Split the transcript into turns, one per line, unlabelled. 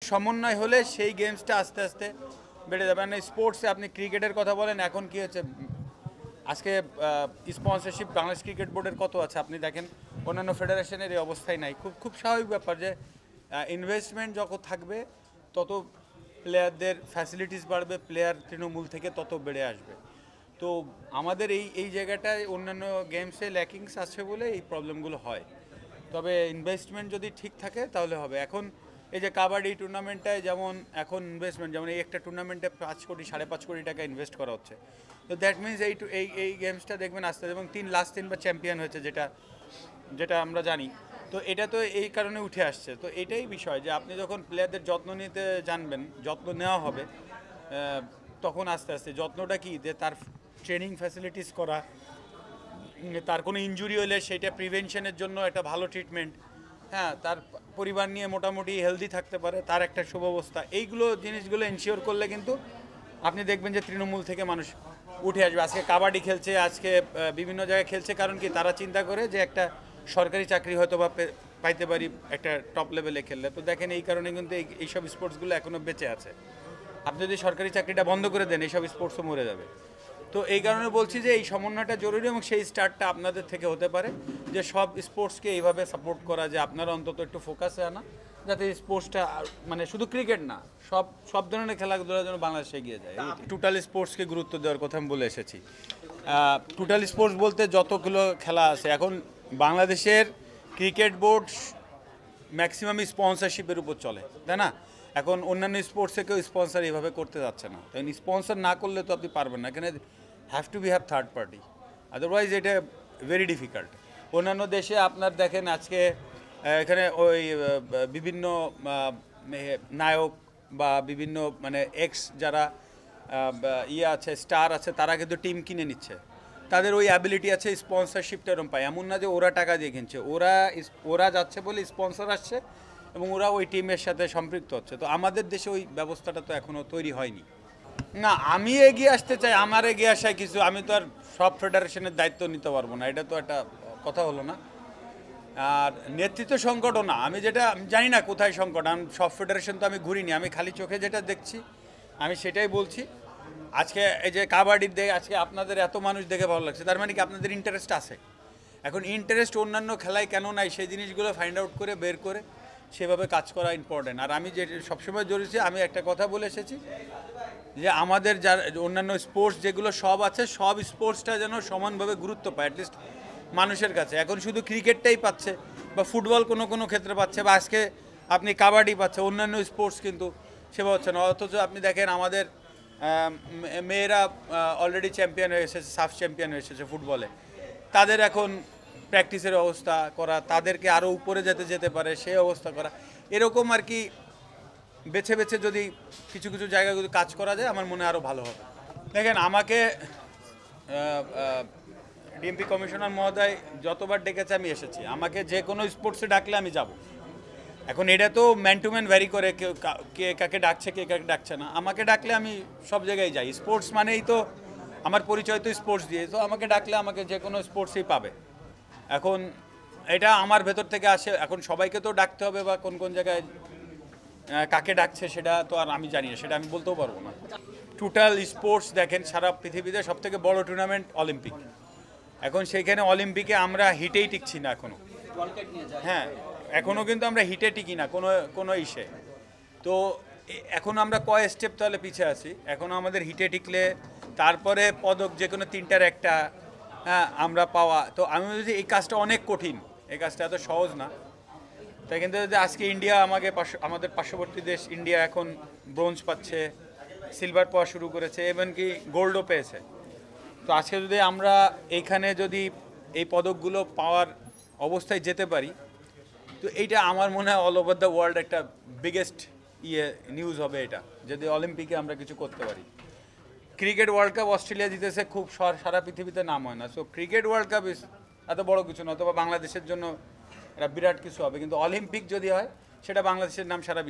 সমন্বয় হলে সেই গেমসটা আস্তে আস্তে বেড়ে যাবে। মানে স্পোর্টসে আপনি ক্রিকেটের কথা বলেন, এখন কি হচ্ছে আজকে স্পন্সরশিপ বাংলাদেশ ক্রিকেট বোর্ডের কত আছে আপনি দেখেন, অন্যান্য ফেডারেশনের এই অবস্থায় নাই। খুব খুব স্বাভাবিক ব্যাপার যে ইনভেস্টমেন্ট যত থাকবে তত প্লেয়ারদের ফ্যাসিলিটিস বাড়বে, প্লেয়ার তৃণমূল থেকে তত বেড়ে আসবে। তো আমাদের এই জায়গাটায় অন্যান্য গেমসে ল্যাকিংস আছে বলে এই প্রবলেমগুলো হয়। তবে ইনভেস্টমেন্ট যদি ঠিক থাকে তাহলে হবে। এখন এই যে কাবাডি টুর্নামেন্টটায় যেমন এখন ইনভেস্টমেন্ট, যেমন এই একটা টুর্নামেন্টে 5 কোটি 5.5 কোটি টাকা ইনভেস্ট করা হচ্ছে। তো দ্যাট মিনস এই গেমসটা দেখবেন আস্তে এবং লাস্ট 3বার চ্যাম্পিয়ন হয়েছে, যেটা আমরা জানি। তো এটা তো এই কারণে উঠে আসছে। তো এটাই বিষয় যে আপনি যখন প্লেয়ারদের যত্ন নিতে জানবেন, যত্ন নেওয়া হবে, তখন আস্তে আস্তে যত্নটা কি যে তার ট্রেনিং ফ্যাসিলিটিস করা, তার কোনো ইনজুরি হলে সেটা প্রিভেনশনের জন্য একটা ভালো ট্রিটমেন্ট, হ্যাঁ, তার পরিবার নিয়ে মোটামুটি হেলদি থাকতে পারে, তার একটা সুব্যবস্থা, এইগুলো জিনিসগুলো এনশিওর করলে কিন্তু আপনি দেখবেন যে তৃণমূল থেকে মানুষ উঠে আসবে। আজকে কাবাডি খেলছে, আজকে বিভিন্ন জায়গায় খেলছে, কারণ কি তারা চিন্তা করে যে একটা সরকারি চাকরি হয়তো বা পাইতে পারি একটা টপ লেভেলে খেললে। তো দেখেন এই কারণে কিন্তু এইসব স্পোর্টসগুলো এখনও বেঁচে আছে। আপনি যদি সরকারি চাকরিটা বন্ধ করে দেন এইসব স্পোর্টসও মরে যাবে। তো এই কারণে বলছি যে এই সমন্বয়টা জরুরি এবং সেই স্টার্টটা আপনাদের থেকে হতে পারে যে সব স্পোর্টসকে এইভাবে সাপোর্ট করা, যে আপনারা অন্তত একটু ফোকাসে আনা, যাতে স্পোর্টসটা মানে শুধু ক্রিকেট না, সব ধরনের খেলাধুলার জন্য বাংলাদেশ এগিয়ে যায়। টোটাল স্পোর্টসকে গুরুত্ব দেওয়ার কথা আমি বলে এসেছি। টোটাল স্পোর্টস বলতে যতগুলো খেলা আছে, এখন বাংলাদেশের ক্রিকেট বোর্ড ম্যাক্সিমাম স্পন্সরশিপের উপর চলে, তাই না? এখন অন্যান্য স্পোর্টসে কেউ স্পন্সর এইভাবে করতে যাচ্ছে না। তাই স্পন্সর না করলে তো আপনি পারবেন না, এখানে have to be have third party, otherwise এটা ভেরি ডিফিকাল্ট। অন্যান্য দেশে আপনার দেখেন আজকে এখানে ওই বিভিন্ন নায়ক বা বিভিন্ন মানে যারা আছে, স্টার আছে, তারা কিন্তু টিম কিনে নিচ্ছে, তাদের ওই অ্যাবিলিটি আছে, স্পন্সরশিপটা এরকম পায়। এমন না যে ওরা টাকা দিয়ে কিনছে, ওরা যাচ্ছে বলে স্পন্সর আসছে এবং ওরা ওই টিমের সাথে সম্পৃক্ত হচ্ছে। তো আমাদের দেশে ওই ব্যবস্থাটা তো এখনও তৈরি হয়নি। না, আমি এগিয়ে আসতে চাই, আমার এগিয়ে আসায় কিছু, আমি তো আর সব ফেডারেশনের দায়িত্ব নিতে পারবো না, এটা তো একটা কথা হলো না। আর নেতৃত্ব সংকটও না, আমি জানি না কোথায় সংকট, আমি সব ফেডারেশন তো আমি ঘুরিনি, আমি খালি চোখে যেটা দেখছি আমি সেটাই বলছি। আজকে এই যে কাবাডির দেখে আজকে আপনাদের এত মানুষ দেখে ভালো লাগছে, তার মানে কি আপনাদের ইন্টারেস্ট আছে। এখন ইন্টারেস্ট অন্যান্য খেলায় কেন নাই সেই জিনিসগুলো ফাইন্ড আউট করে বের করে সেভাবে কাজ করা ইম্পর্টেন্ট। আর আমি যে সবসময় জড়িয়েছি, আমি একটা কথা বলে এসেছি যে আমাদের যার অন্যান্য স্পোর্টস যেগুলো সব আছে, সব স্পোর্টসটা যেন সমানভাবে গুরুত্ব পায় অ্যাটলিস্ট মানুষের কাছে। এখন শুধু ক্রিকেটটাই পাচ্ছে বা ফুটবল কোনো ক্ষেত্রে পাচ্ছে, বা আজকে আপনি কাবাডি পাচ্ছে, অন্যান্য স্পোর্টস কিন্তু সেবা হচ্ছে না। অথচ আপনি দেখেন আমাদের মেয়েরা অলরেডি চ্যাম্পিয়ন হয়ে এসেছে, সাফ চ্যাম্পিয়ন হয়ে এসেছে ফুটবলে। তাদের এখন প্র্যাকটিসের ব্যবস্থা করা, তাদেরকে আরও উপরে যেতে পারে সেই অবস্থা করা, এরকম আর কি বেছে বেছে যদি কিছু কিছু জায়গায় যদি কাজ করা যায় আমার মনে আরও ভালো হবে। দেখেন আমাকে ডিএমপি কমিশনার মহোদয় যতবার ডেকেছে আমি এসেছি, আমাকে যে কোনো স্পোর্টসে ডাকলে আমি যাব। এখন এটা তো ম্যান টু ম্যান ভ্যারি করে, কে কাকে ডাকছে কে কাকে ডাকছে না। আমাকে ডাকলে আমি সব জায়গায় যাই, স্পোর্টস মানেই তো আমার পরিচয় তো স্পোর্টস দিয়ে, তো আমাকে ডাকলে আমাকে যে কোনো স্পোর্টসই পাবে। এখন এটা আমার ভেতর থেকে আসে, এখন সবাইকে তো ডাকতে হবে বা কোন কোন জায়গায় কাকে ডাকছে সেটা তো আর আমি জানি না, সেটা আমি বলতেও পারবো না। টোটাল স্পোর্টস দেখেন সারা পৃথিবীতে সবথেকে বড় টুর্নামেন্ট অলিম্পিক। এখন সেইখানে অলিম্পিকে আমরা হিটেই টিকছি না এখনও। হ্যাঁ, এখনও কিন্তু আমরা হিটে টিকি না কোনো ইসে। তো এখন আমরা কয় স্টেপ তাহলে পিছিয়ে আছি। এখনও আমাদের হিটে টিকলে তারপরে পদক যে কোনো 3টার একটা, হ্যাঁ, আমরা পাওয়া। তো আমি বলছি এই কাজটা অনেক কঠিন, এই কাজটা এত সহজ না। তাই কিন্তু যদি আজকে ইন্ডিয়া আমাদের পার্শ্ববর্তী দেশ ইন্ডিয়া এখন ব্রোঞ্জ পাচ্ছে, সিলভার পাওয়া শুরু করেছে, এমন কি গোল্ডও পেয়েছে। তো আজকে যদি আমরা এইখানে যদি এই পদকগুলো পাওয়ার অবস্থায় যেতে পারি, তো এইটা আমার মনে হয় অল ওভার দ্য ওয়ার্ল্ড একটা বিগেস্ট নিউজ হবে এটা, যদি অলিম্পিকে আমরা কিছু করতে পারি। ক্রিকেট ওয়ার্ল্ড কাপ অস্ট্রেলিয়া জিতেছে, খুব সারা পৃথিবীতে নাম হয় না। সো ক্রিকেট ওয়ার্ল্ড কাপ এত বড় কিছু না, অথবা বাংলাদেশের জন্য এটা বিরাট কিছু হবে, কিন্তু অলিম্পিক যদি হয় সেটা বাংলাদেশের নাম সারা